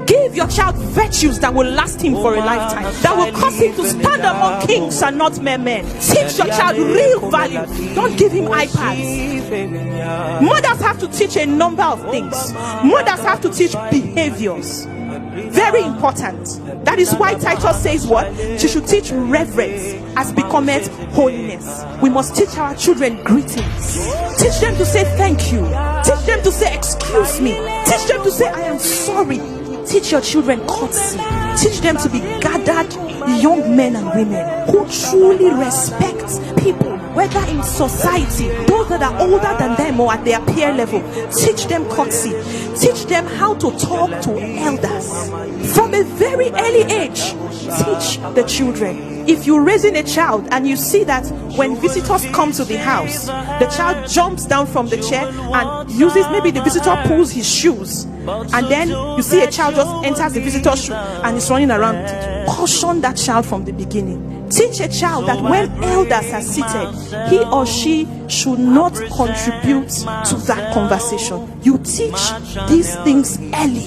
Give your child virtues that will last him for a lifetime, that will cause him to stand among kings and not mere men. Teach your child real value. Don't give him iPads. Mothers have to teach a number of things. Mothers have to teach behaviors. Very important. That is why Titus says what? She should teach reverence as becometh holiness. We must teach our children greetings. Teach them to say thank you. Teach them to say excuse me. Teach them to say I am sorry. Teach your children courtesy. Teach them to be gathered young men and women who truly respect people, whether in society, those that are older than them or at their peer level. Teach them courtesy. Teach them how to talk to elders. From a very early age, teach the children. If you're raising a child and you see that when visitors come to the house, the child jumps down from the chair and uses, maybe the visitor pulls his shoes, and then you see a child just enters the visitor's shoe and is running around, caution that child from the beginning. Teach a child that when elders are seated, he or she should not contribute to that conversation. You teach these things early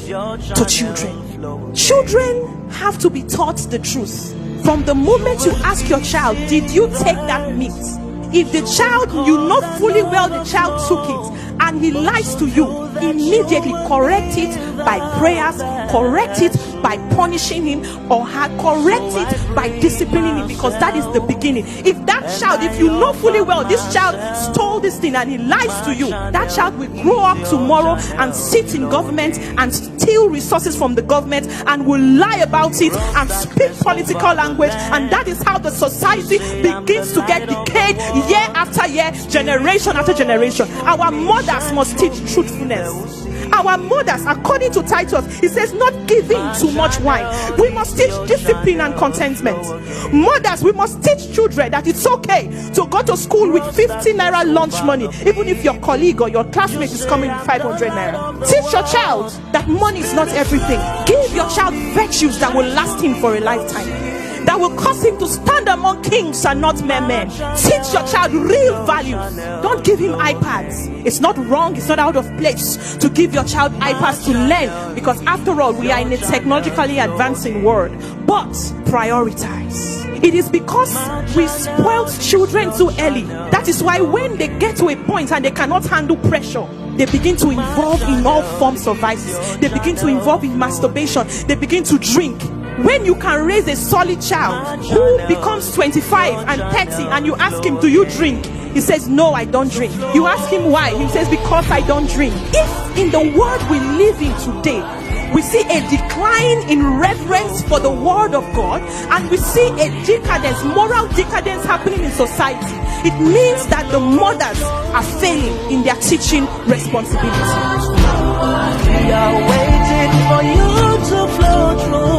to children. Children have to be taught the truth. From the moment you ask your child, did you take that meat? If the child, you know fully well the child took it and he lies to you, immediately correct it by prayers, correct it by punishing him, or correct it by disciplining him, because that is the beginning. If that child, if you know fully well this child stole this thing and he lies to you, that child will grow up tomorrow and sit in government and steal resources from the government and will lie about it and speak political language, and that is how the society begins to get decayed year after year, generation after generation. Our mothers must teach truthfulness. Our mothers, according to Titus, he says not giving too much wine. We must teach discipline and contentment. Mothers, we must teach children that it's okay to go to school with 50 naira lunch money, even if your colleague or your classmate is coming with 500 naira. Teach your child that money is not everything. Give your child virtues that will last him for a lifetime, that will cause him to stand among kings and not mere men. Teach your child real values. Don't give him iPads. It's not wrong, it's not out of place to give your child iPads to learn, because after all, we are in a technologically advancing world. But prioritize. It is because we spoiled children too early. That is why when they get to a point and they cannot handle pressure, they begin to involve in all forms of vices. They begin to involve in masturbation. They begin to drink. When you can raise a solid child who becomes 25 and 30 and you ask him, do you drink? He says, no, I don't drink. You ask him why? He says, because I don't drink. If in the world we live in today, we see a decline in reverence for the word of God, and we see a decadence, moral decadence happening in society, it means that the mothers are failing in their teaching responsibility. We are waiting for you to flow through.